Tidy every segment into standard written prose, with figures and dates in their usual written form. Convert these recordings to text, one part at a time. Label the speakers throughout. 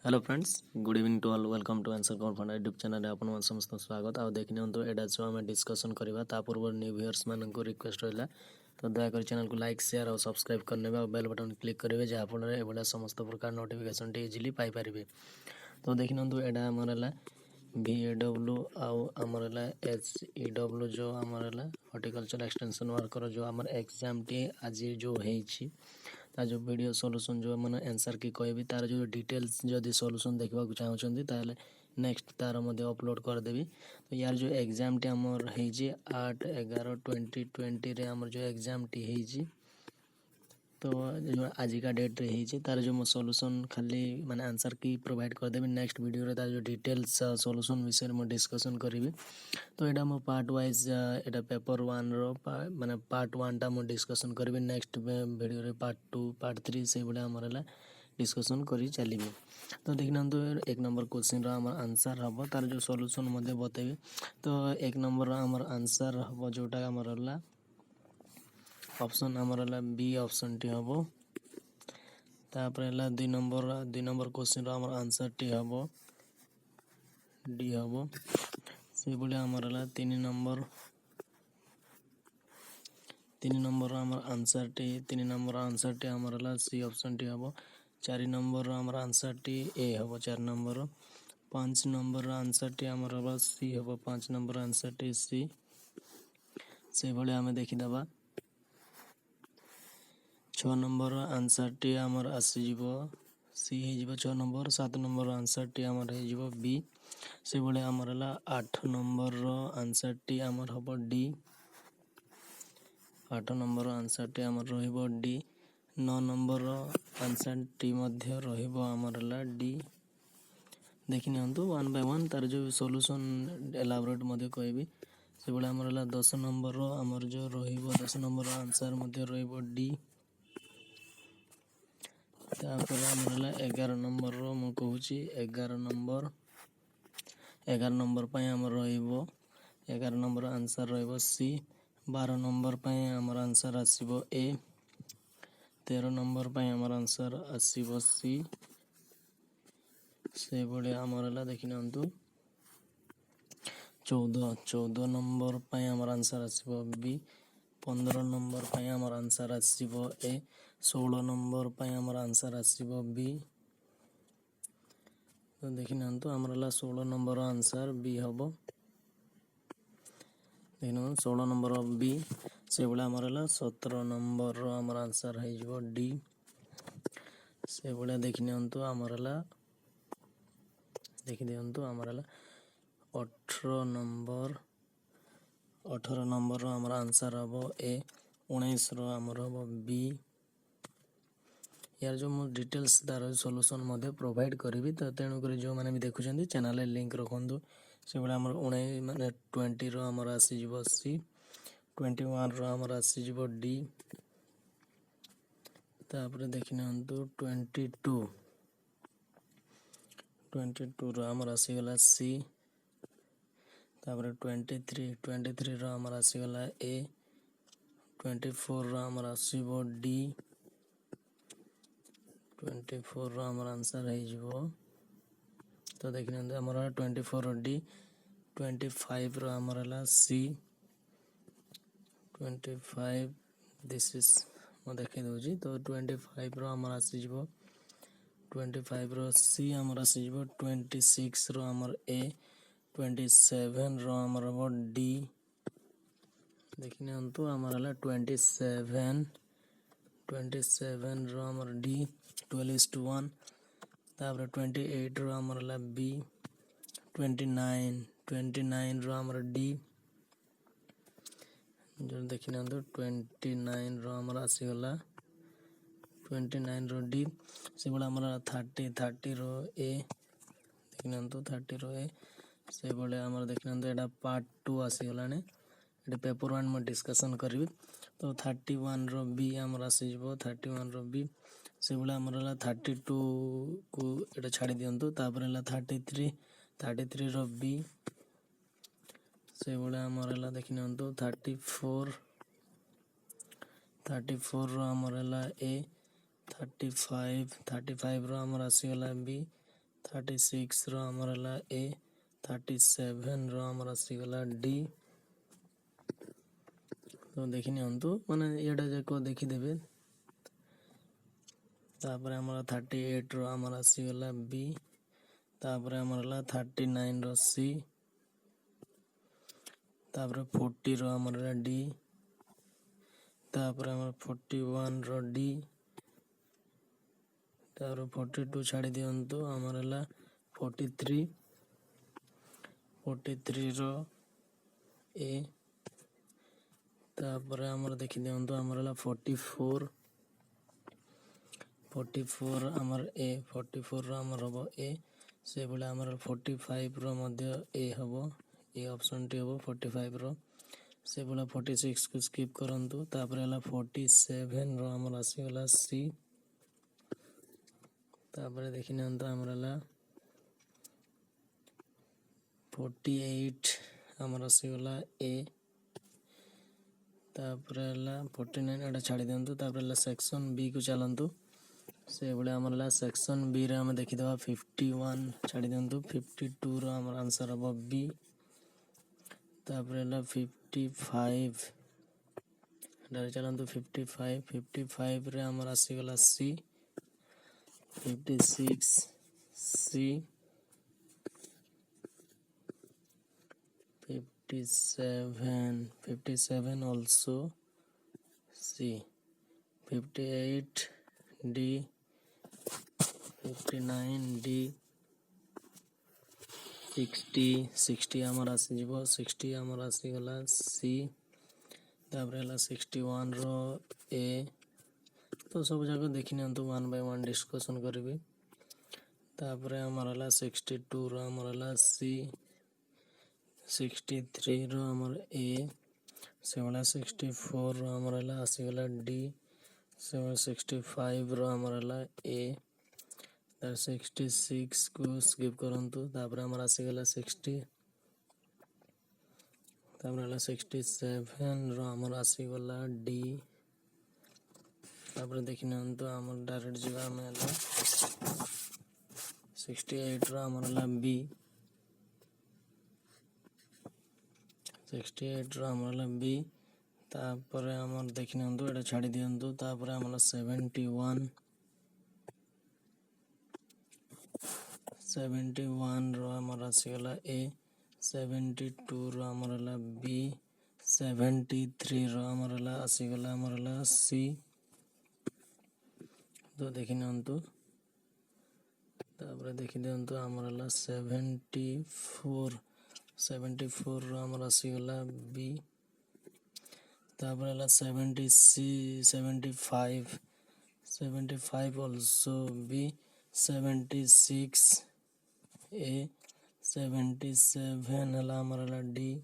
Speaker 1: Hello friends, good evening to all. Welcome to answer कमर YouTube channel आपन समस्त स्वागत। आ देखने तो एडा जो आम डिस्कसन करवा ता पूर्व न्यू व्यूअर्स मान को रिक्वेस्ट रहा तो दयाकोरी चैनल को लाइक शेयर और सब्सक्राइब करने और बेल बटन क्लिक करेंगे जहाँफल ये समस्त प्रकार नोटिफिकेशन इजिली पाइपर। तो देखने तो एडा आमर है VAW आमर है HEW जो आमर है हॉर्टिकल्चर एक्सटेंशन वर्कर जो आमर एग्जाम टी आज जो है ता जो वीडियो सॉल्यूशन जो मैंने आंसर की कहबी तार जो डिटेल्स जदि सॉल्यूशन देखा चाहते ताले नेक्स्ट तार मध्य अपलोड करदेवी। तो यार जो एग्जाम टी आमर है 8/11/2020 रे आमर जो एग्जाम टी है तो जो आजिका डेट रही तार जो सॉल्यूशन खाली माने आंसर की प्रोवाइड करदेवी। नेक्स्ट वीडियो रे तार जो डिटेल्स सॉल्यूशन विषय में डिस्कशन करी। तो यहाँ मो पार्ट वाइज यहाँ पेपर 1 रो माने पार्ट 1 टा मो डिस्कशन करी। नेक्स्ट वीडियो रे पार्ट 2 पार्ट 3 से भाया आमर है डिस्कशन करी चली। तो देखना तो एक नंबर क्वेश्चन रो आमर आंसर हम तार जो सॉल्यूशन मध्य बतेबी। तो एक नंबर आमर आंसर हम जोटा आमर है ऑप्शन आमर है बी ऑप्शन टी हम। तापर है 2 नंबर क्वेश्चन रो आमर आंसर टी हम डी हम। से भाया आमर है 3 नंबर आमर आंसर टी आमर है सी ऑप्शन टी हम। 4 नंबर आमर आंसर टी ए हम 4 नंबर। 5 नंबर आंसर टी आमर हम सी हम 5 नंबर आंसर टी सी। से भाया आम देखीदबा 6 नंबर आंसर टी आमर आसीज सी हो 6 नंबर। 7 नंबर आंसर टी आमर हो बी। से भाया आमर है 8 नंबर आंसर टी आमर हम डी। 8 नंबर आंसर टी आमर रहिबो डी। 9 नंबर आंसर टी मध्य रहिबो आमर है डी। देखि नियंतु 1 बाय 1 तार जो सॉल्यूशन एलाबोरेट मध्य कहबी। से भाया आमर है 10 नंबर आमर जो रहिबो 10 नंबर आंसर मध्य रहिबो डी। तापर आमर है 11 नंबर मु कहूची 11 नंबर पय आमर रहिबो 11 नंबर आंसर रहिबो सी। 12 नंबर पय आमर आंसर आसीबो ए। 13 नंबर पय आमर आंसर आसीबो सी। से भाया आमर है देखि नियंतु 14 नंबर पय आमर आंसर आसीबो बी। 15 नंबर पय आमर आंसर आसीबो ए। 16 नंबर पय आमर आंसर आसीबो बी। तो देखि नियंतु आमर है 16 नंबर आंसर बी हम। देखिए 16 नंबर बी। से भाया आमर है 17 नंबर आमर आंसर हो डी। से भाया देखि नियंतु आमर है देखि दियंतु आमर है 18 नंबर आमर आंसर हम ए। 19 आमर हम बी। यार जो मु डिटेल्स तार सॉल्यूशन मध्य प्रोवाइड करी। तो तेणुक जो मैंने भी देखुं चैनल लिंक रखु। से भाया आमर 19 माने 20 आमर आसीज सी। 21 आमर आसीज डी। तापर देखि नियंतु 22 आमर आसीगला सी। तापर 23 आमर आसीगला ए। 24 आमर आसीबो डी। 24 आमर आंसर हो। तो देखने आमर 24 डी। 25 आमर है सी। 25 दिस इज मैं देखी दूसरी। तो 25 आमर आसीज 25 सी आमर आसीज 26 आमर ए। 27 आमर हम डी। देखने आमर है 27 आमर डी 12:1। तापर 28 आमर है बी। 29 आमर डी। जो देखने 29 आमर आसीगला 29 डी। से भाया आमर 30 रो ए। देखने 30 रो ए। से भाया आमर देखने यहाँ पार्ट 2 आसीगला ये पेपर 1 में डिस्कशन करी। तो 31 रो बी आमर आसीज 31 रो बी। से भाया आमर है 32 को ये छाड़ी दिंतु। तापर है 33 रो बी। से भाया आमर है देखि नियंतु 34 रो आमर है ए। 35 रो आमर आसीगला बी। 36 रो हमर हला ए, 37 रो हमर आसीगला डी। तो देखि नियंतु माने एटा जाको देखिदेबे। तापर हमर 38 रो हमर आसीगला बी, तापर हमर हला 39 रो सी, तापर 40 रो हमर हला डी, तापर हमर 41 रो डी, तापर 42 छाड़ी दियंतु हमर हला 43 रो ए, तापर हमर देखि दियंतु हमर हला 44 हमर ए, 44 रो हमर हबो ए, से बोले हमर 45 रो मध्य ए हबो, ए ऑप्शन टी हबो 45 रो। से बोला 46 को स्किप करंतु, तापर हला 47 रो हमर आसीगला सी, तापर देखि नियंतु हमर हला 48 हमर आसीगला ए, तापर हला 49 एटा छाड़ी दियंतु, तापर हला सेक्शन बी को चलंतु। से बोले हमर हला सेक्शन बी रे हम देखि देबा 51 छाड़ी दियंतु, 52 रो हमर आंसर हबो बी, तापर हला 55 एटा चलंतु 55 रे हमर आसीगला सी, 56 सी, 57 also C, 58 D, 59 D, 60 हमर आसी जीवो, 60 हमर आसी गला सी, तापर हला 61 रो ए। तो सब जगह देखि नियंतु 1 by 1 डिस्कशन करबी। तापर हमर हला 62 रो हमर हला सी, 63 रो हमर ए, से वाला 64 रो हमर हला आसी गला डी, से 65 रो हमर हला ए, तार 66 को स्किप करंतु, तापर हमर आसी गला 60, तापर हला 67 रो हमर आसी गला डी, तापर देखि नियंतु हमर डायरेक्ट जीवा में हला 68 रो हमर हला बी, 68 रो हमर हला बी, तापर हमर देखि नियंतु एटा छाड़ी दियंतु, तापर हमर 71 रो हमर आसी गला ए, 72 रो हमर हला बी, 73 रो हमर हला आसी गला हमर हला सी। तो देखि नियंतु, तापर देखि दियंतु हमर हला 74 रो हमर आसी गला बी, तापर हला 75 also बी, 76 ए, 77 हला हमर हला डी,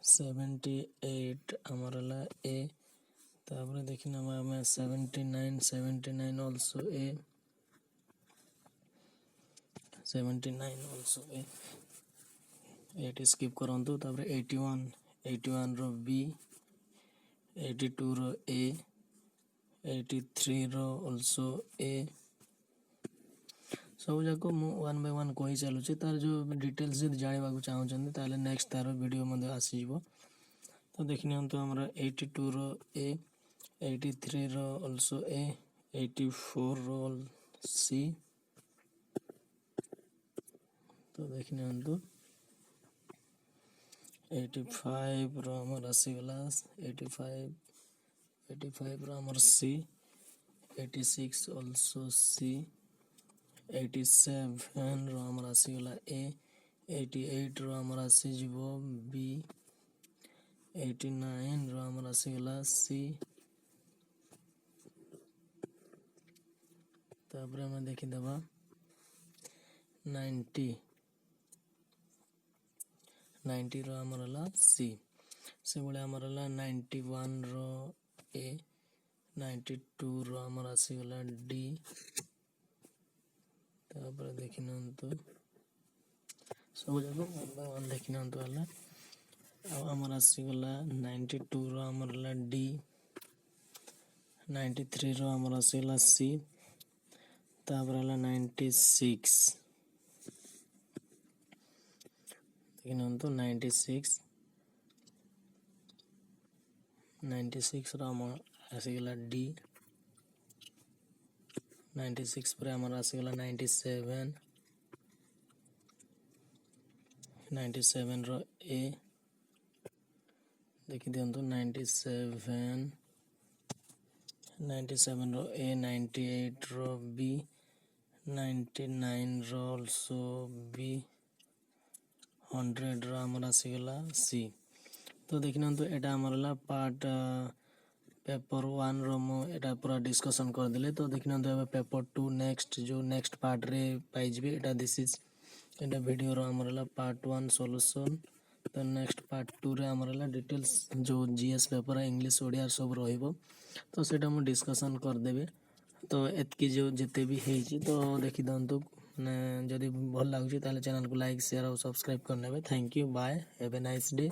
Speaker 1: 78 हमर हला ए, तापर देखि न हमें 79 also ए, 79 also ए, 8 स्किप करंतु, तापर 81 रो बी, 82 रो ए, 83 रो also ए। सब जाको मु 1 by 1 कहि चलुछि, तार जो डिटेल्स जदि जानिबा को चाहउछन्ती ताले नेक्स्ट तार वीडियो मध्ये आसी जिवो। तो देखि नियंतु हमरा 82 रो ए, 83 रो also ए, 84 रो सी। तो देखि नियंतु 85 रो हमर आसी गला 85 रो हमर सी, 86 also सी, 87 रो हमर आसी गला ए, 88 रो हमर आसी जीवो बी, 89 रो हमर आसी गला सी। तापर हम देखि देबा 90 रो हमर हला सी, से बोले हमर हला 91 रो ए, 92 रो हमर आसी गला डी, तापर देखि नंतु सब जगह 1 by 1 देखि नंतु हला। अब हमर आसी गला 92 रो हमर हला डी, 93 रो हमर आसी गला सी, तापर है 96 देखिनियंतु 96 रो आम आसीगला डी 96 पर आमर आसीगला 97 रो ए देखि दियंतु 97 रो ए 98 रो बी 99 रो ऑल्सो बी 100 रो आमर आसीगला सी। तो देखिनियंतु एटा आमरला पार्ट पेपर 1 रो मु एटा पूरा डिस्कशन कर देले। तो देखिनियंतु एबे पेपर 2 नेक्स्ट पार्ट रे पाइजबे एटा this is Etah video row आमरला part 1 solution. तो नेक्स्ट पार्ट 2 रे आमरला डिटेल्स जो जीएस पेपर है इंग्लिश ओडिया सब रहिबो। तो सेटा मु डिस्कशन कर देबे। तो एतकी जो जिते भी हेछि तो देखि दंतु जदि भल लागुछि ताले चैनल को लाइक शेयर और सब्सक्राइब कर नेबे। Thank you bye have a nice day.